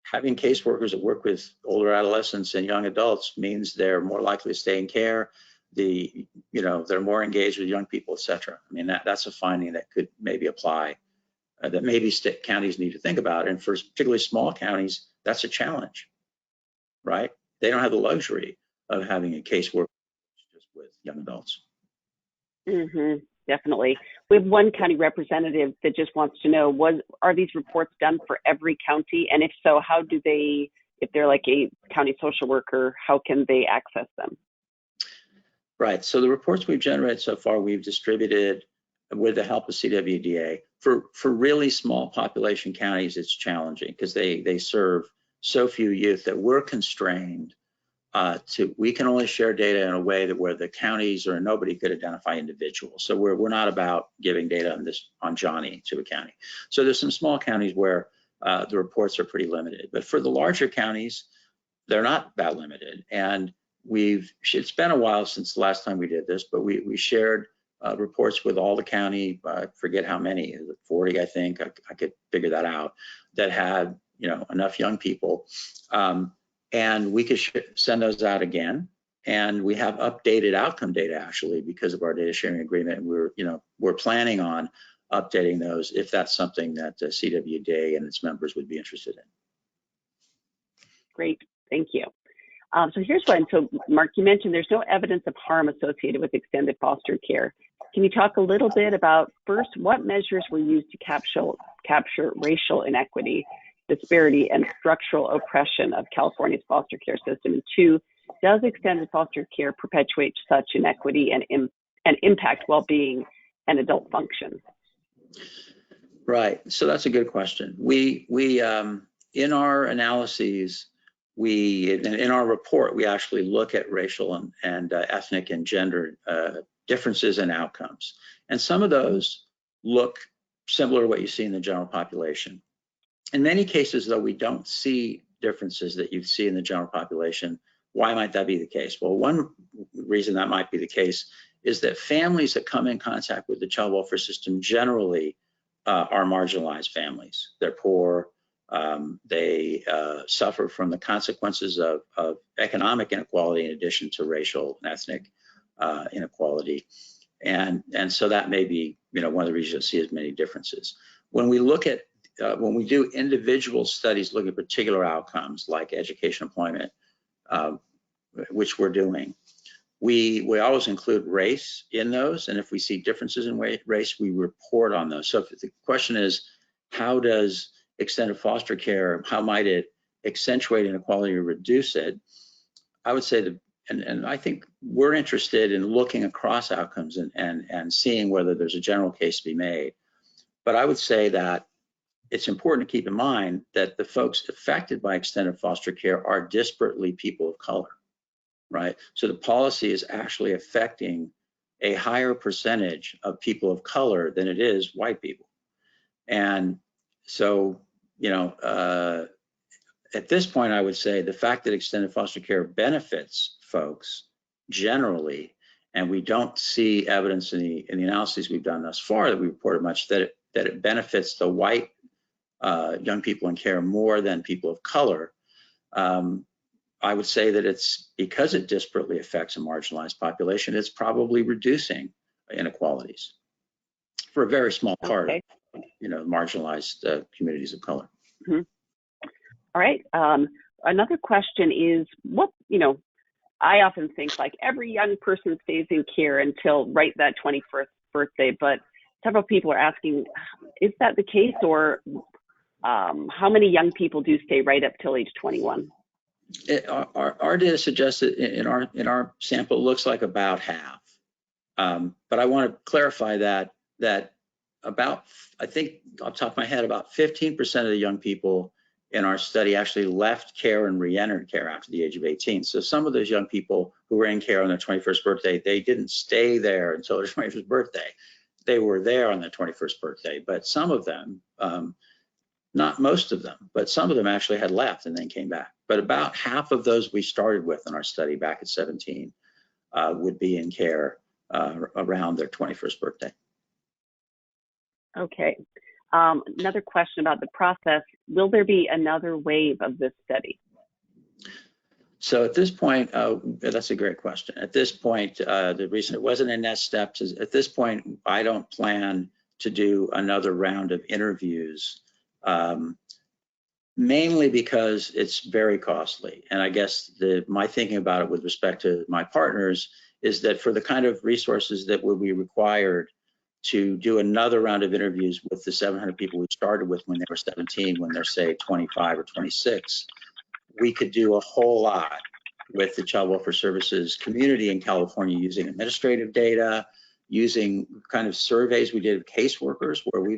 having caseworkers that work with older adolescents and young adults means they're more likely to stay in care, they're more engaged with young people, et cetera. I mean, that's a finding that could maybe apply, that maybe counties need to think about. And for particularly small counties, that's a challenge, right? They don't have the luxury of having a casework just with young adults. Mm-hmm, definitely. We have one county representative that just wants to know, are these reports done for every county? And if so, how do they, if they're like a county social worker, how can they access them? Right, so the reports we've generated so far, we've distributed with the help of CWDA. For really small population counties, it's challenging because they serve so few youth that we're constrained we can only share data in a way that where the counties or nobody could identify individuals. So we're not about giving data on Johnny to a county. So there's some small counties where the reports are pretty limited, but for the larger counties, they're not that limited. And it's been a while since the last time we did this, but we shared reports with all the county, I forget how many, 40, I think, I could figure that out, that had enough young people. And we could send those out again. And we have updated outcome data actually because of our data sharing agreement. And we're planning on updating those if that's something that CWDA and its members would be interested in. Great, thank you. So here's one. So Mark, you mentioned there's no evidence of harm associated with extended foster care. Can you talk a little bit about, first, what measures were used to capture racial inequity, disparity, and structural oppression of California's foster care system? And two, does extended foster care perpetuate such inequity and impact well-being and adult function? Right, so that's a good question. We in our analyses, in our report, we actually look at racial and ethnic and gender differences in outcomes. And some of those look similar to what you see in the general population. In many cases, though, we don't see differences that you see in the general population. Why might that be the case? Well, one reason that might be the case is that families that come in contact with the child welfare system generally are marginalized families. They're poor. They suffer from the consequences of economic inequality in addition to racial and ethnic inequality. And so that may be one of the reasons you'll see as many differences. When we look at when we do individual studies looking at particular outcomes like education, employment, which we're doing, we always include race in those. And if we see differences in race, we report on those. So if the question is, how does extended foster care, how might it accentuate inequality or reduce it? I would say that, and I think we're interested in looking across outcomes and seeing whether there's a general case to be made. But I would say that it's important to keep in mind that the folks affected by extended foster care are disparately people of color, right? So the policy is actually affecting a higher percentage of people of color than it is white people. And so, at this point, I would say the fact that extended foster care benefits folks generally, and we don't see evidence in the analyses we've done thus far that we reported much that it benefits the white young people in care more than people of color. I would say that it's because it disparately affects a marginalized population, it's probably reducing inequalities for a very small part of marginalized communities of color. Mm-hmm. All right. Another question is, I often think like every young person stays in care until right that 21st birthday, but several people are asking, is that the case, or how many young people do stay right up till age 21? Our data suggests that in our sample, it looks like about half. But I want to clarify that about, I think off the top of my head, about 15% of the young people in our study actually left care and re-entered care after the age of 18. So some of those young people who were in care on their 21st birthday, they didn't stay there until their 21st birthday. They were there on their 21st birthday, but some of them, not most of them, but some of them actually had left and then came back. But about half of those we started with in our study back at 17 would be in care around their 21st birthday. Okay. Another question about the process. Will there be another wave of this study? So at this point, that's a great question. At this point, the reason it wasn't in next steps is at this point, I don't plan to do another round of interviews, mainly because it's very costly. And I guess my thinking about it with respect to my partners is that for the kind of resources that will be required to do another round of interviews with the 700 people we started with when they were 17, when they're say 25 or 26, we could do a whole lot with the Child Welfare Services community in California using administrative data, using kind of surveys we did of caseworkers, where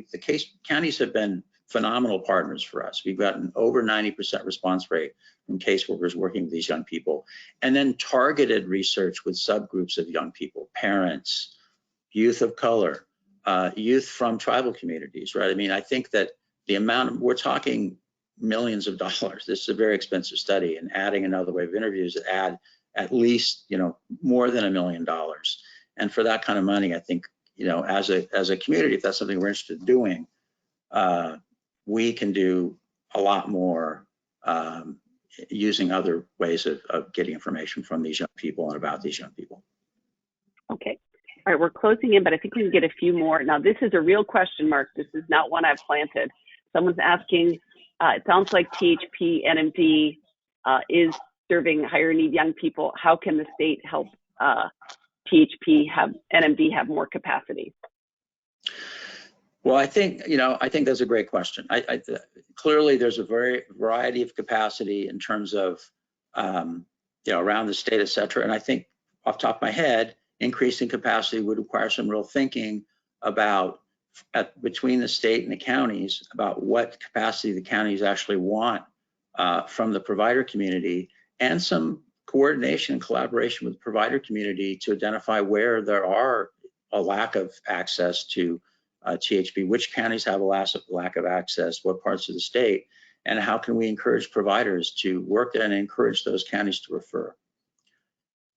counties have been phenomenal partners for us. We've gotten over 90% response rate from caseworkers working with these young people, and then targeted research with subgroups of young people, parents, youth of color, youth from tribal communities, right? I mean, I think that the amount, we're talking millions of dollars. This is a very expensive study, and adding another wave of interviews that add at least, more than $1 million. And for that kind of money, I think, as a community, if that's something we're interested in doing, we can do a lot more using other ways of getting information from these young people and about these young people. Okay. All right, we're closing in, but I think we can get a few more. Now, this is a real question mark. This is not one I've planted. Someone's asking, it sounds like THP NMD is serving higher need young people. How can the state help THP NMD have more capacity? Well, I think that's a great question. Clearly, there's a variety of capacity in terms of, around the state, et cetera. And I think off the top of my head, increasing capacity would require some real thinking about between the state and the counties about what capacity the counties actually want from the provider community, and some coordination and collaboration with the provider community to identify where there are a lack of access to THP, which counties have a lack of access, what parts of the state, and how can we encourage providers to work there and encourage those counties to refer.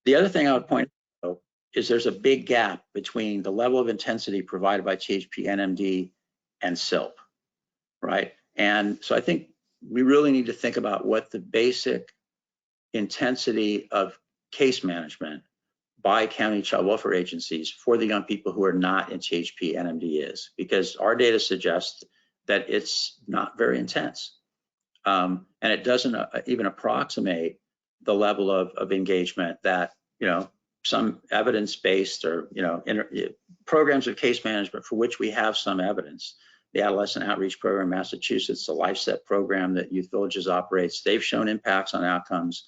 The other thing I would point out is there's a big gap between the level of intensity provided by THP NMD and SILP, right? And so I think we really need to think about what the basic intensity of case management by county child welfare agencies for the young people who are not in THP NMD is, because our data suggests that it's not very intense. And it doesn't even approximate the level of engagement that, some evidence-based or, programs of case management for which we have some evidence. The Adolescent Outreach Program in Massachusetts, the LifeSet program that Youth Villages operates, they've shown impacts on outcomes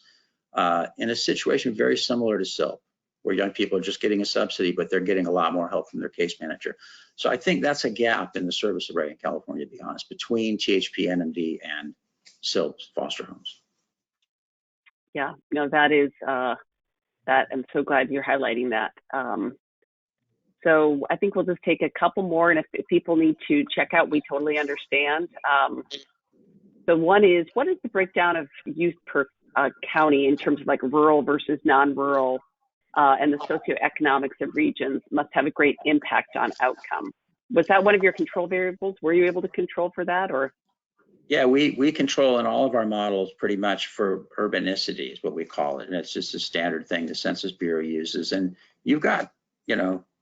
in a situation very similar to SILP, where young people are just getting a subsidy, but they're getting a lot more help from their case manager. So I think that's a gap in the service array in California, to be honest, between THP NMD and SILP foster homes. Yeah, no, that is, that I'm so glad you're highlighting that. So I think we'll just take a couple more, and if people need to check out, we totally understand. So one is, what is the breakdown of youth per county in terms of like rural versus non-rural, and the socioeconomics of regions must have a great impact on outcome. Was that one of your control variables? Were you able to control for that, or? Yeah, we control in all of our models pretty much for urbanicity is what we call it. And it's just a standard thing the Census Bureau uses. And you've got,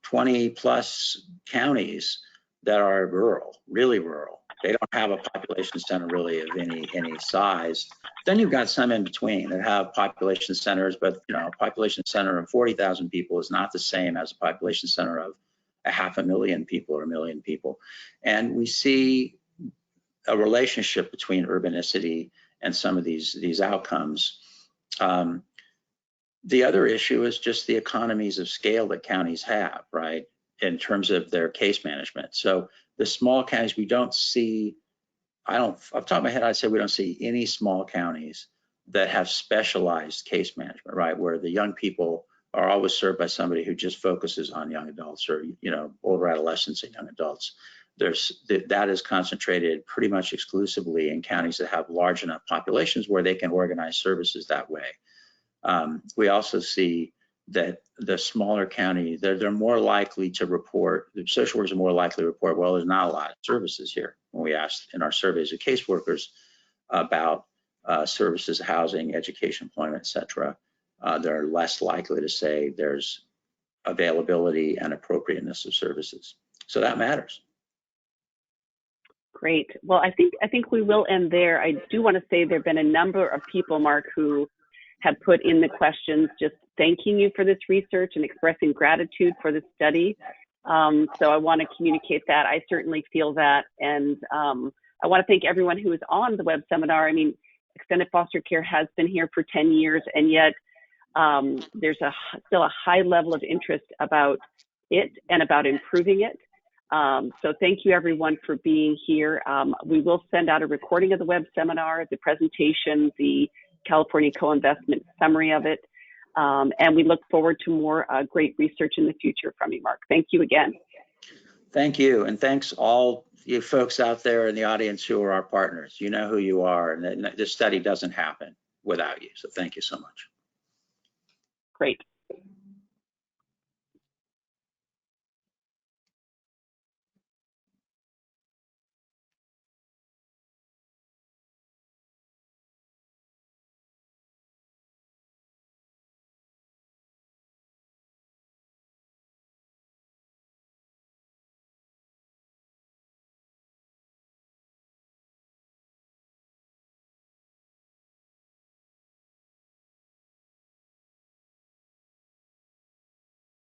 20 plus counties that are rural, really rural. They don't have a population center really of any size. Then you've got some in between that have population centers, but a population center of 40,000 people is not the same as a population center of 500,000 people or 1 million people. And we see a relationship between urbanicity and some of these outcomes. The other issue is just the economies of scale that counties have, right, in terms of their case management. So the small counties, we don't see, off the top of my head, I'd say we don't see any small counties that have specialized case management, right, where the young people are always served by somebody who just focuses on young adults or, older adolescents and young adults. That is concentrated pretty much exclusively in counties that have large enough populations where they can organize services that way. We also see that the smaller county, they're more likely to report, the social workers are more likely to report, well, there's not a lot of services here. When we asked in our surveys of caseworkers about services, housing, education, employment, et cetera, they're less likely to say there's availability and appropriateness of services. So that matters. Great. Well, I think we will end there. I do want to say there have been a number of people, Mark, who have put in the questions just thanking you for this research and expressing gratitude for the study. So I want to communicate that. I certainly feel that. And I want to thank everyone who is on the web seminar. I mean, extended foster care has been here for 10 years, and yet there's still a high level of interest about it and about improving it. So thank you everyone for being here. We will send out a recording of the web seminar, the presentation, the California co-investment summary of it. And we look forward to more great research in the future from you, Mark. Thank you again. Thank you. And thanks all you folks out there in the audience who are our partners. You know who you are, and this study doesn't happen without you. So thank you so much. Great.